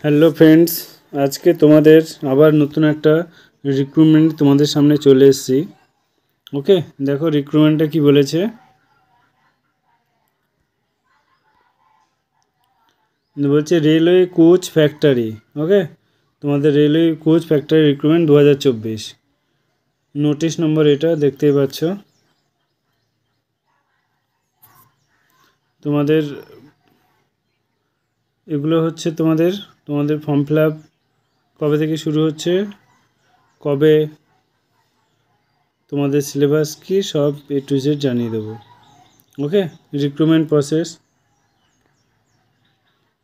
Hello friends, আজকে তোমাদের আবার নতুন একটা রিক্রুটমেন্ট তোমাদের সামনে চলে এসেছি। ওকে, দেখো রিক্রুটমেন্টটা কি বলেছে। বলছে রেলওয়ে কোচ ফ্যাক্টরি। ওকে, তোমাদের railway coach factory recruitment 2024। Notice number এটা দেখতেই পাচ্ছ। তোমাদের এগুলো হচ্ছে তোমাদের তোমাদের ফর্ম ফিল আপ কবে থেকে শুরু হচ্ছে, কবে, তোমাদের সিলেবাস কি, সব A to Z জানিয়ে দেবো। ওকে, রিক্রুটমেন্ট প্রসেস,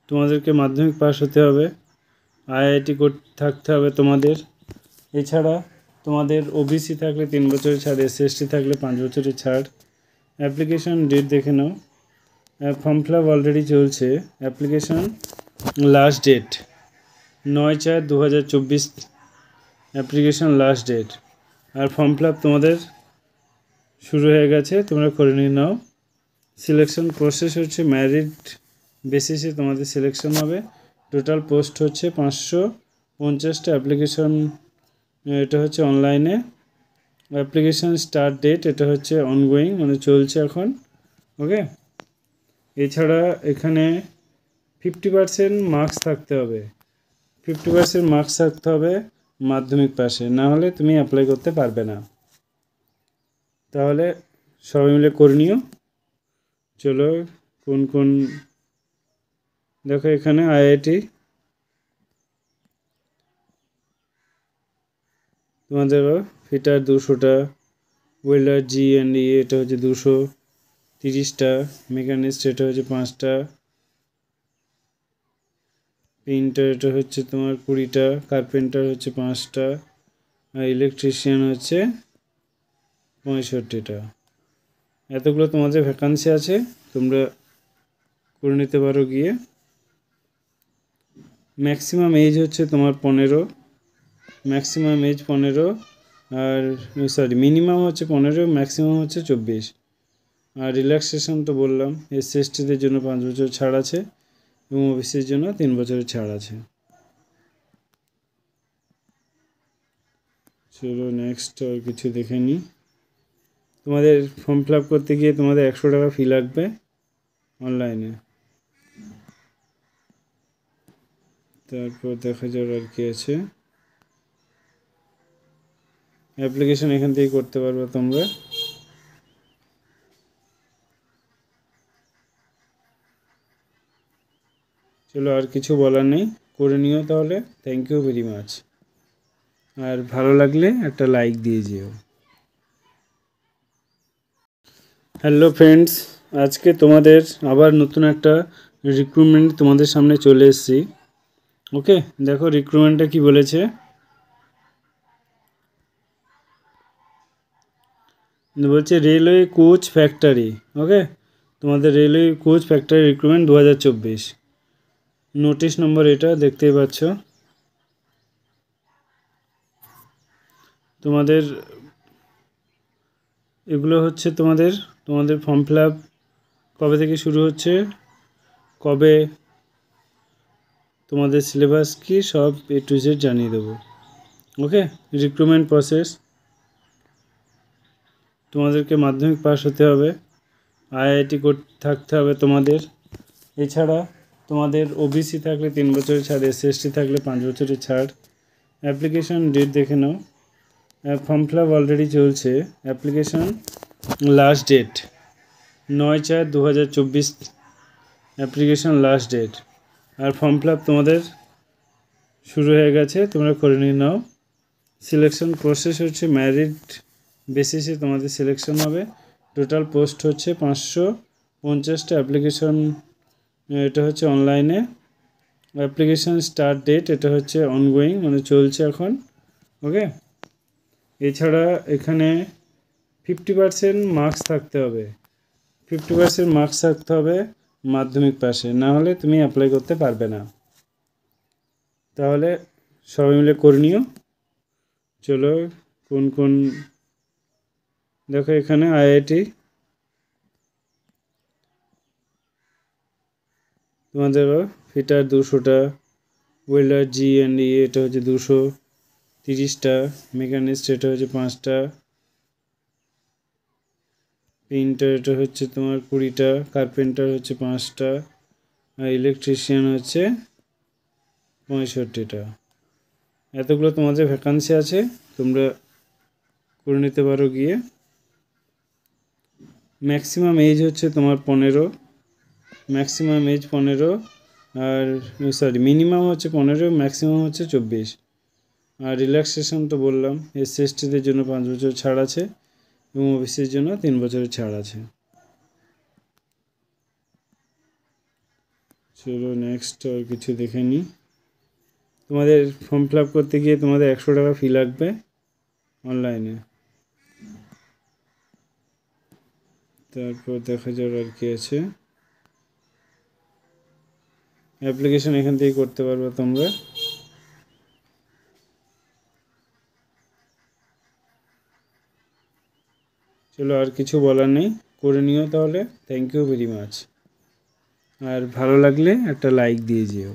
তোমাদেরকে মাধ্যমিক পাস হতে হবে, আইআইটি থাকতে হবে তোমাদের। এছাড়া তোমাদের ওবিসি থাকলে 3 বছরের ছাড়, SC/ST থাকলে 5 বছরের ছাড়। অ্যাপ্লিকেশন ডেট দেখে নাও। ফর্ম ফিল আপ অলরেডি চলছে। Application last date 9/4/2024 application last date. আর ফর্ম ফিল আপ তোমাদের শুরু হয়ে গেছে, তোমরা করে নিয়ে নাও। সিলেকশন প্রসেস হচ্ছে মেরিট বেসিসে তোমাদের সিলেকশন হবে। টোটাল পোস্ট হচ্ছে 550টা। অ্যাপ্লিকেশন এটা হচ্ছে অনলাইনে। অ্যাপ্লিকেশন স্টার্ট ডেট এটা হচ্ছে অনগোয়িং, মানে চলছে এখন। ওকে, এছাড়া এখানে 50% মার্কস থাকতে হবে। 50% মার্কস থাকতে হবে মাধ্যমিক পাশে, না হলে তুমি অ্যাপ্লাই করতে পারবে না। তাহলে সবাই মিলে করে নিও। চলো, কোন কোন দেখো এখানে আইআইটি তোমাদের ফিটার 200টা, ওয়েল্ডার G&E এটা হচ্ছে 230টা, মেকানিস্ট এটা হচ্ছে 5টা, পেইন্টার এটা হচ্ছে তোমার 20টা, কার্পেন্টার হচ্ছে 5টা, আর ইলেকট্রিশিয়ান হচ্ছে 65টা। এতগুলো তোমাদের ভ্যাকান্সি আছে, তোমরা করে নিতে পারো গিয়ে। ম্যাক্সিমাম এজ হচ্ছে তোমার 15, ম্যাক্সিমাম এজ 15, আর মিনিমাম হচ্ছে 15, ম্যাক্সিমাম হচ্ছে 24। আর রিল্যাক্সেশন তো বললাম, SC/STদের জন্য 5 বছর ছাড় আছে এবং ওবিসির জন্য 3 বছরের ছাড় আছে। চলো নেক্সট আর কিছু দেখে নিই। তোমাদের ফর্ম ফিল আপ করতে গিয়ে তোমাদের 100 টাকা ফি লাগবে অনলাইনে। তারপর দেখা যাক আর কি আছে। অ্যাপ্লিকেশন এখান থেকে করতে পারবে তোমরা। চলো, আর কিছু বলার নেই, করে নিও তাহলে। Thank you very much. আর ভালো লাগলে একটা লাইক দিয়ে যেও। হ্যালো ফ্রেন্ডস, আজকে তোমাদের আবার নতুন একটা রিক্রুটমেন্ট তোমাদের সামনে চলে এসেছি। ওকে, দেখো রিক্রুটমেন্টটা কি বলেছে। বলছে রেলওয়ে কোচ ফ্যাক্টরি। ওকে, তোমাদের railway coach factory recruitment 2024। Notice number এটা দেখতেই পাচ্ছ। তোমাদের এগুলো হচ্ছে তোমাদের তোমাদের ফর্ম ফিল আপ কবে থেকে শুরু হচ্ছে, কবে, তোমাদের সিলেবাস কি, সব A to Z জানিয়ে দেবো। ওকে, রিক্রুটমেন্ট প্রসেস, তোমাদেরকে মাধ্যমিক পাস হতে হবে, আইআইটি থাকতে হবে তোমাদের। এছাড়া তোমাদের ওবিসি থাকলে 3 বছরের ছাড়, SC/ST থাকলে 5 বছরের ছাড়। অ্যাপ্লিকেশন ডেট দেখে নাও। ফর্ম ফিল আপ অলরেডি চলছে। Application last date 9/4/2024 application last date. আর ফর্ম ফিল আপ তোমাদের শুরু হয়ে গেছে, তোমরা করে নিয়ে নাও। সিলেকশন প্রসেস হচ্ছে মেরিট বেসিসে তোমাদের সিলেকশন হবে। টোটাল পোস্ট হচ্ছে 550টা। অ্যাপ্লিকেশন এটা হচ্ছে অনলাইনে। অ্যাপ্লিকেশন স্টার্ট ডেট এটা হচ্ছে অনগোয়িং, মানে চলছে এখন। ওকে, এছাড়া এখানে 50% মার্কস থাকতে হবে। 50% মার্কস থাকতে হবে মাধ্যমিক পাশে, না হলে তুমি অ্যাপ্লাই করতে পারবে না। তাহলে সবাই মিলে করে নিও। চলো, কোন কোন দেখো এখানে আইআইটি তোমাদের ফিটার 200টা, ওয়েল্ডার G&E এটা হচ্ছে 230টা, মেকানিস্ট এটা হচ্ছে 5টা, পেইন্টার এটা হচ্ছে তোমার 20টা, কার্পেন্টার হচ্ছে 5টা, আর ইলেকট্রিশিয়ান হচ্ছে 65টা। এতগুলো তোমাদের ভ্যাকান্সি আছে, তোমরা করে নিতে পারো গিয়ে। ম্যাক্সিমাম এজ হচ্ছে তোমার 15, ম্যাক্সিমাম এজ 15, আর মিনিমাম হচ্ছে 15, ম্যাক্সিমাম হচ্ছে 24। আর রিল্যাক্সেশন তো বললাম, SC/STদের জন্য 5 বছর ছাড় আছে এবং OBCর জন্য 3 বছরের ছাড় আছে। চলো নেক্সট আর কিছু দেখে নিই। তোমাদের ফর্ম ফিল আপ করতে গিয়ে তোমাদের 100 টাকা ফি লাগবে অনলাইনে। তারপর দেখা যাক আর কি আছে। অ্যাপ্লিকেশন এখান থেকে করতে পারবে তোমরা। চলো আর কিছু বলার নেই, করে নিও তাহলে। Thank you very much. আর ভালো লাগলে একটা লাইক দিয়ে যেও।